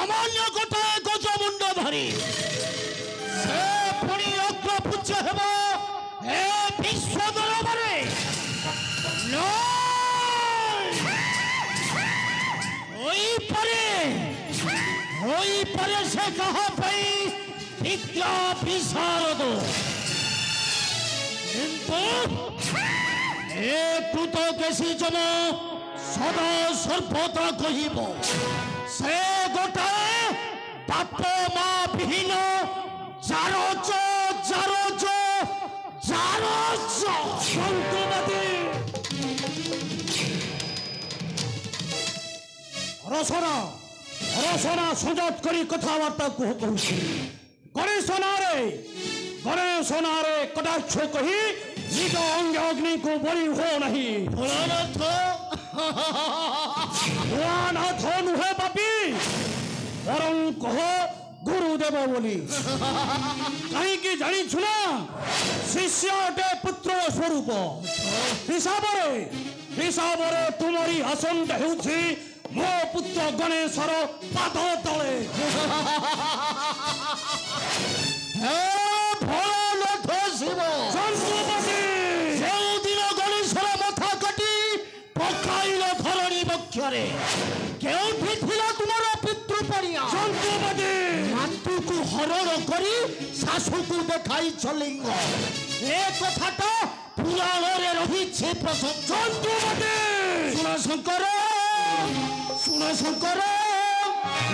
सामान्य गोटाए गजमुंड धरी से पुणी अग्रपूज्य हेब ए विश्व दरबारे होई परे से कहा पाई विद्या विशारद किंतु ए पूत केसी जन सदा सर्वदा कहिब से गोटाए बाप मा विहीन जारज जारज जारज संतवादी रसना रसना सजत करी कथबार्ता कहूँ गणेश नारे कटाक्ष कही निज अंग अग्नि को बलि हो नहीं भोलानाथ नुहे पापी वरं कह गुरुदेव बोली कहीं जानी छुना शिष्य अटे पुत्र स्वरूप हिसाब रे तुमरी आसन होउछि मो पुत्र गणेशर पाद तले शिव दिन गणेशर मथा काटी पकाइल धरणी बक्षरे केउठी थिला तुमर पितृ परिया संतुपति मातु को हरण करी सासु को देखाई चलिंग ए कथाटा पुराण रे रही छे प्रसंग संतुपति सुन शंकर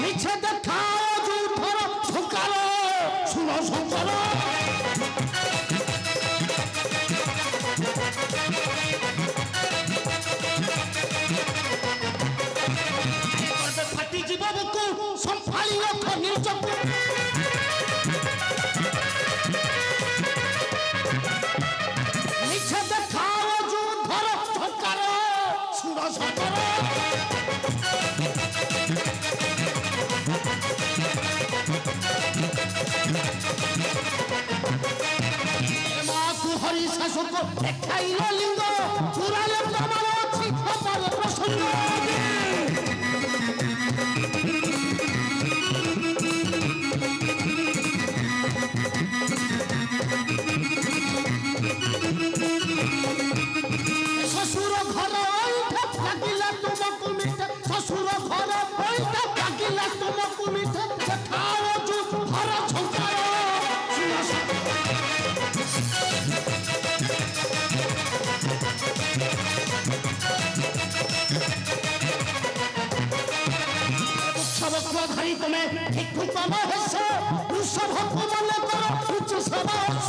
मिछे देखा जो थर ठोकार सुन शंकर फाटी जीव बुकु संभाली रख निर्जक मिछे देखा जो थर ठोकार सुन शंकर हरि शासक देखाइल लिंग पुराले प्रमाण अछि खबर प्रसन्न ससुर घर लागिला तुमको मिठे ससुर घर लागिला तुमको मिठे देखाओ जो घर छंकार धारी तुम्हें ठीक कम है वृषभ को मन करो उच्च समास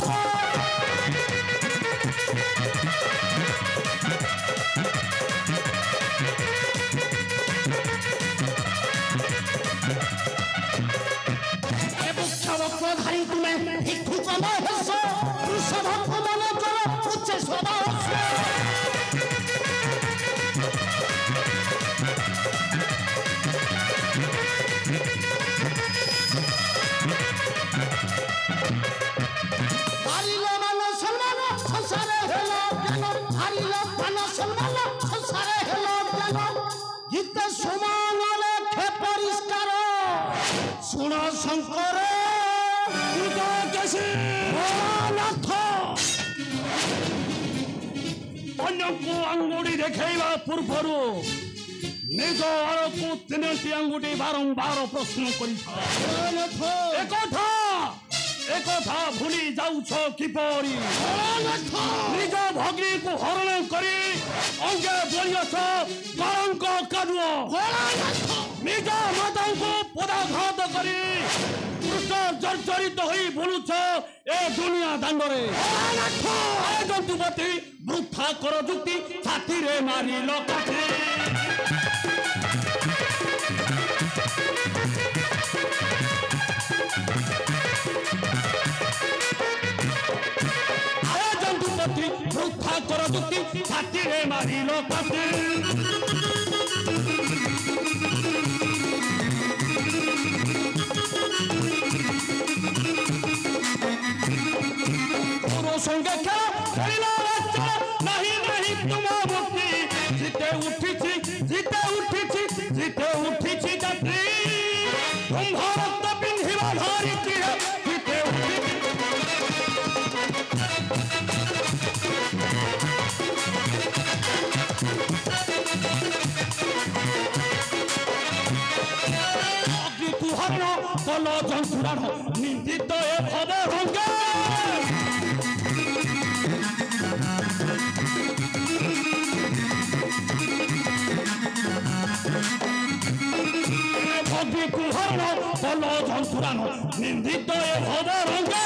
धारी तुम्हें ठीक कम है वृषभ को मन करो उच्च समास शंकर को अंगुड़ी देखा पूर्वर निज आड़ को तीन अंगुठी बारंबार प्रश्न एक भूली जाऊछ किपरी निज भग्नी को हरण करी अंगे बोलियस कलंक कादुओ निज माता को पदाघात करी कृष्ण जर्जरित होई बुलुछ ए दुनिया दांडरे जंतुपति वृथा कर जुक्ति छाती रे मारी लकाठी वृथा कर जुक्ति छाती रे मारी लकाठी संगे खेला नहीं नहीं तुम भक्ति जीते उठी जात्री প্রাণ নিন্দিত এ ভব রঙ্গে ভগি কুহরণ বল যন্ত্রাণ নিন্দিত এ ভব রঙ্গে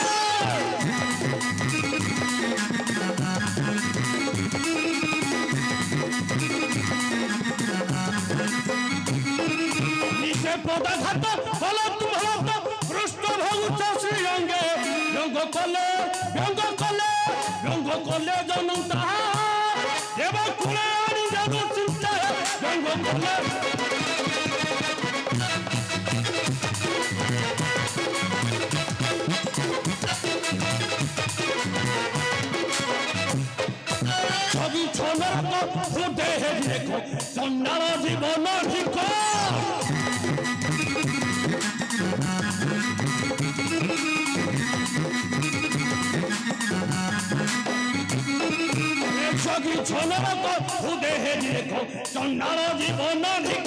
পদাঘাত হলত হলত পৃষ্ঠ ভগুচ শ্রীরঙ্গে রঙ্গ কলে জনু তাহা দেব কুলে আনি যাব চিন্তা রঙ্গ কলে ছবি ছনক ফুটে দেখো চন্ডাল জীবন ঠিক সখী ছনক ফুটে দেখো চন্ডাল জীবন ঠিক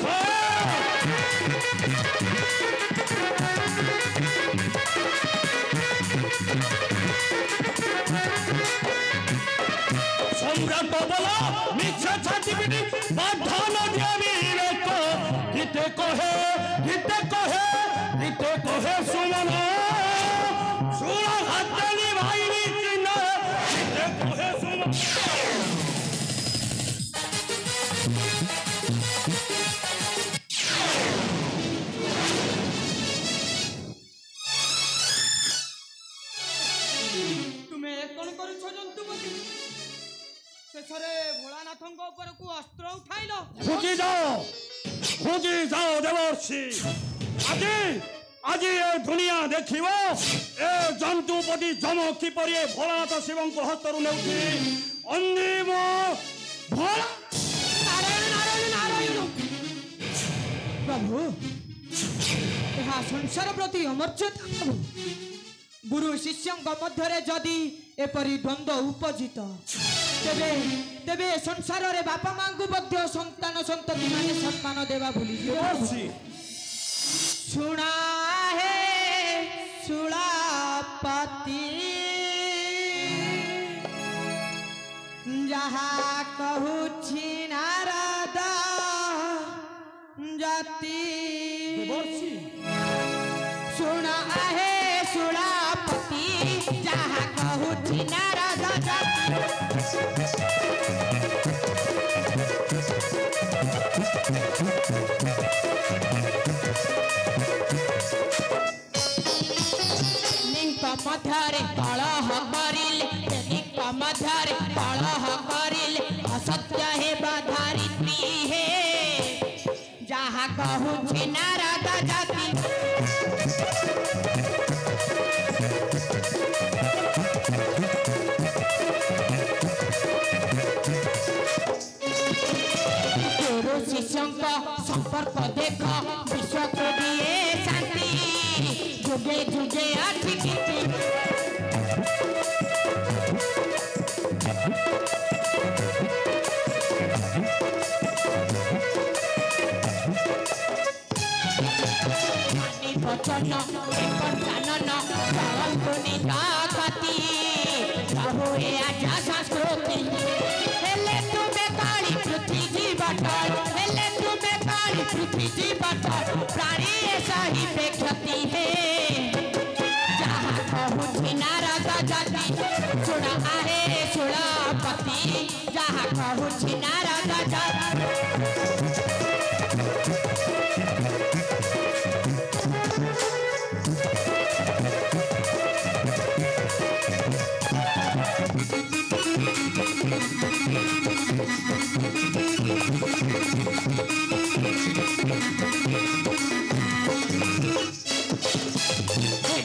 সম্রাট বল মিছে ছাতি পিটি বাঁধন দিয়াবি রেখ গীতে কহে সুমন সুর হাতনি ভাইনি চিহ্ন গীতে কহে সুমন তুমি কোন করছ জন্তুপতি শেষরে ভোলানাথଙ୍କ উপরକୁ অস্ত্র উঠাইল খুঁজি যাও দেবর্ষি আজি এ দুনিয়া দেখিব এ জন্তুপতি যম কিপরি এ ভোলানাথ শিবଙ୍କ ହସ୍ତରୁ ନେଉଛି ଅନ୍ତିମ ଭୋଳା ନାରାୟଣ ପ୍ରଭୁ ଏହା ସଂସାର ପ୍ରତି ଅମର୍ଯ୍ୟାଦା ପ୍ରଭୁ ଗୁରୁ ଶିଷ୍ୟଙ୍କ ମଧ୍ୟରେ ଯଦି ଏପରି ଦ୍ୱନ୍ଦ୍ୱ ଉପଜିତ ତେବେ ସଂସାରରେ ବାପା ମାଙ୍କୁ ମଧ୍ୟ ସନ୍ତାନ ସନ୍ତତି ମାନେ ସମ୍ମାନ ଦେବା ଭୁଲିଯିବେ ଶୁଣା ହେ ଶୂଳାପତି ଯାହା କହୁଛି ନାରଦ ଜାତି ଶୁଣା ହେ ଶୂଳାପତି ଯାହା କହୁଛି ନାରଦ ମଧ୍ୟରେ କଳହ କରିଲେ ଦେବୀଙ୍କ ମଧ୍ୟରେ କଳହ କରିଲେ ଅସତ୍ୟ ହେବା ଧରିତ୍ରୀ ହେ ଯାହା କହୁଛି ନାରଦ ଜାତି ଗୁରୁ ଶିଷ୍ୟଙ୍କ ସମ୍ପର୍କ ଦେଖ ବିଶ୍ୱକୁ ଦିଏ ଶାନ୍ତି ଯୁଗେ ଯୁଗେ ଅଛି କିଛି বচন জানন চলନ୍ତୁନି কাতি প্রভু এ আজা সংস্কৃতি হেলে তুমি কালী পৃথিবী বাটার হেলে তুমি কালী পৃথিবী বাটার প্রাণী সাহিবে ক্ষতি হে যাহা কহুছি নারদ জাতি শুনা আহে শূলাপতি যাহা কহুছি নারদ জাতি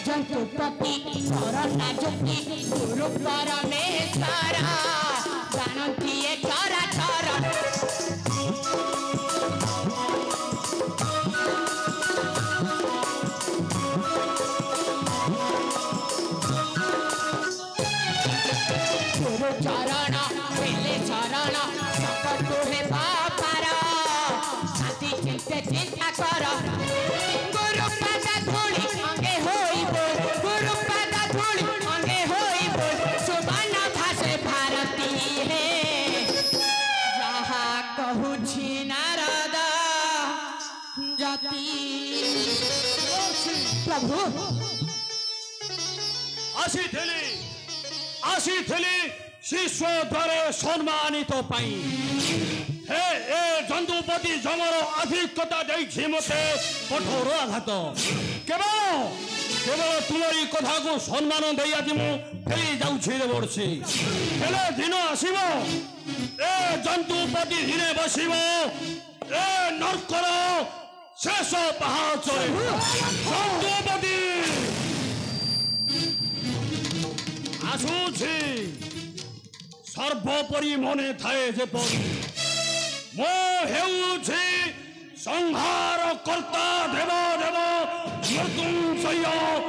जंतुपति सरला ज्योति गुरु परमेश्वर जानती ये चरा चरा गुरु चरण पहले चरण सकटु हे बापारा शांति चिंते चिंता कर गुरु पद धूली अंगे होई କହୁଛି ନାରଦ ଜାତି ପ୍ରଭୁ ଆସିଥିଲି ଶିଷ୍ୟ ଦ୍ୱାରା ସମ୍ମାନିତ ପାଇଁ ଏ ଜନ୍ତୁପତି ଜମର ଆଧିକ୍ୟତା ଦେଇଛି ମୋତେ କଠୋର ଆଘାତ କେବଳ ତୁମରି କଥାକୁ ସମ୍ମାନ ଦେଇ ଆଜି ମୁଁ ଫେରି ଯାଉଛି ଦେବର୍ଷି ହେଲେ ଦିନ ଆସିବ ଏ ଜନ୍ତୁପତି ଦିନେ ବସିବ ଏ ନର୍କର ଶେଷ ପାହାଚରେ ଜନ୍ତୁପତି ଆସୁଛି ସର୍ବୋପରି ମନେ ଥାଏ ଯେପରି ମୁଁ ହେଉଛି ସଂହାର କର୍ତ୍ତା ଦେବ ମୃତ୍ୟୁଞ୍ଜୟ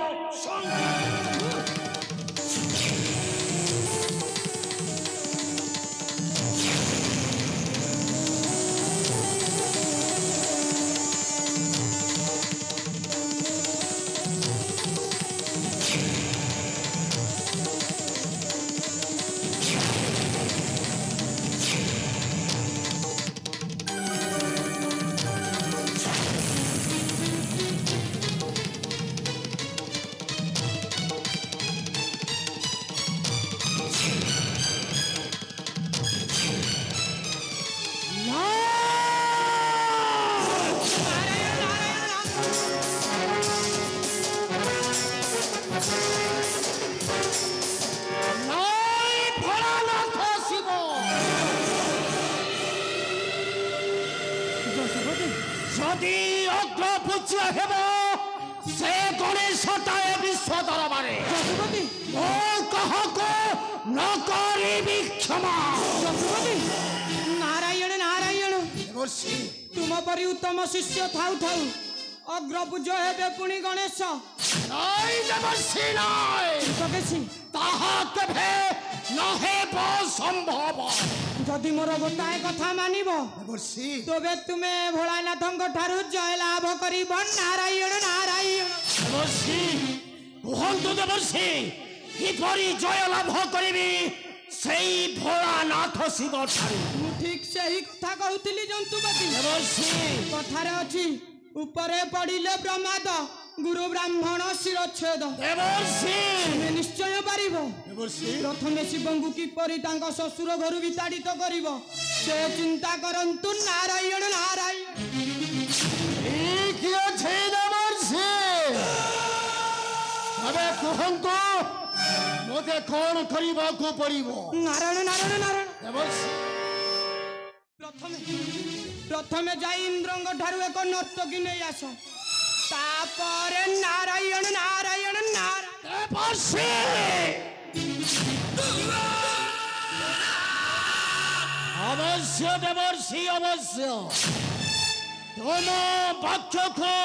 যদি অগ্রপূজ্য হেব সে গণেশতায় বিশ্ব দরবারে ও কাহাকে নকরিবি ক্ষমা নারায়ণ নারায়ণ তুম পরি উত্তম শিষ্য থাউ থাউ অগ্রপূজ্য হেবে পুনি গণেশ নাই দেবর্ষি নাই তাহা কেবে নহেব সম্ভব যদি মোর গোটাଏ କଥା মানিব তবে তুমি ভোলানাথଙ୍କ ଠାରୁ জয় লাভ করিব নারায়ণ নারায়ণ কুহন্তু দেবর্ষি কিপরি জয় লাভ করিবি সেই ভোলানাথ শিব ঠাରୁ ମୁଁ ଠିକ ସେହି କଥା କହୁଥିଲି ଜନ୍ତୁପତି କଥାରେ ଅଛି ଉପରେ ପଡ଼ିଲେ ପ୍ରମାଦ ଗୁରୁ ବ୍ରାହ୍ମଣ ଶିରଚ୍ଛେଦ ତୁମେ ନିଶ୍ଚୟ ପାରିବ ପ୍ରଥମେ ଶିବଙ୍କୁ କିପରି ତାଙ୍କ ଶ୍ୱଶୁର ଘରୁ ବିତାଡ଼ିତ କରିବ ସେ ଚିନ୍ତା କରନ୍ତୁ ନାରାୟଣ ନାରାୟଣ ଏବେ କୁହନ୍ତୁ ମୋତେ କଣ କରିବାକୁ ପଡ଼ିବ ନାରାୟଣ ନାରାୟଣ ନାରାୟଣ ପ୍ରଥମେ ଯାଇ ଇନ୍ଦ୍ରଙ୍କ ଠାରୁ ଏକ ନର୍ତ୍ତକୀ ନେଇ ଆସ ତାପରେ ନାରାୟଣ ନାରାୟଣ ନାରାୟଣ ଅବଶ୍ୟ ଦେବର୍ଷି ଅବଶ୍ୟ ତୁମ ବାକ୍ୟକୁ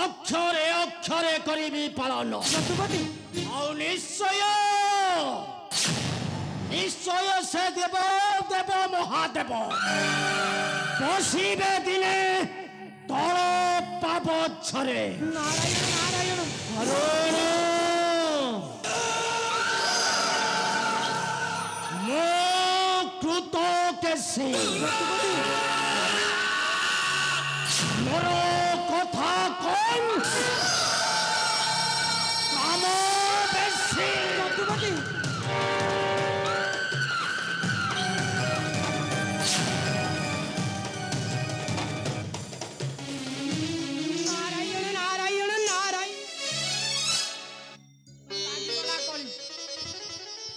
ଅକ୍ଷରେ ଅକ୍ଷରେ କରିବି ପାଳନ ଆଉ ନିଶ୍ଚୟ ସେ ଦେବ ମହାଦେବ ବସିବେ ଦିନେ ତଳ ପାବଚ୍ଛରେ ନାରାୟଣ ନାରାୟଣ ମୁଁ କୃତ କେଶୀ ମୋର କଥା କମ୍ କାମ ବେଶୀ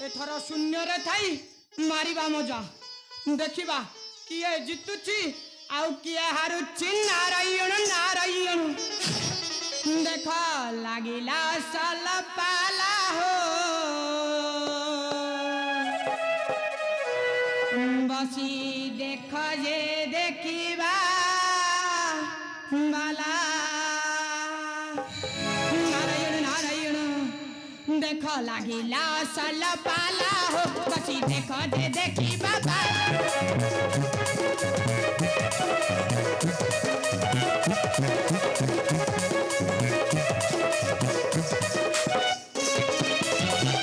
ଏଥର ଶୂନ୍ୟରେ ଥାଇ ମାରିବା ମଜା ଦେଖିବା କିଏ ଜିତୁଛି ଆଉ କିଏ ହାରୁଛି ନାରାୟଣ ନାରାୟଣ ଦେଖ ଲାଗିଲା ସାଲ ପାଲା ହୋ ବସି ଦେଖ ଯେ ଦେଖିବା ବାଲା ନାରାୟଣ ନାରାୟଣ देख लागिला सल पाला हो बसी देख दे देखी बाबा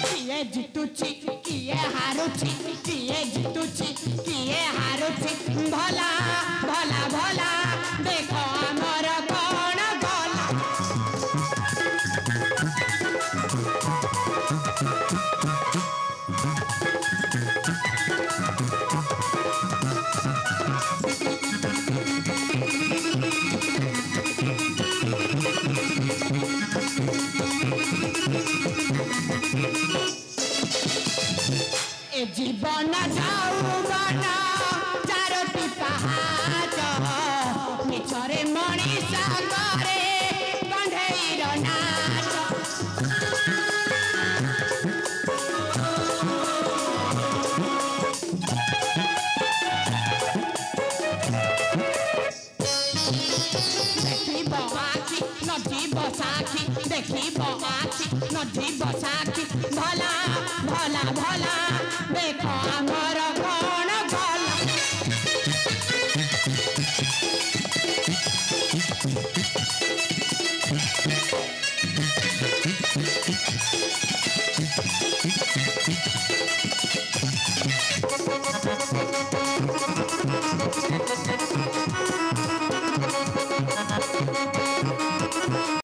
किए जितुची किए हारुची किए जितुची किए हारुची जाऊँची भला भला भला देख आमर कौन गला ए जीवन जाऊन चारोटी पहाड़ मिछरे मनीष करे कंढेईर नाच देखिब आखि न जीव साखी देखिब आखि न जीव साखी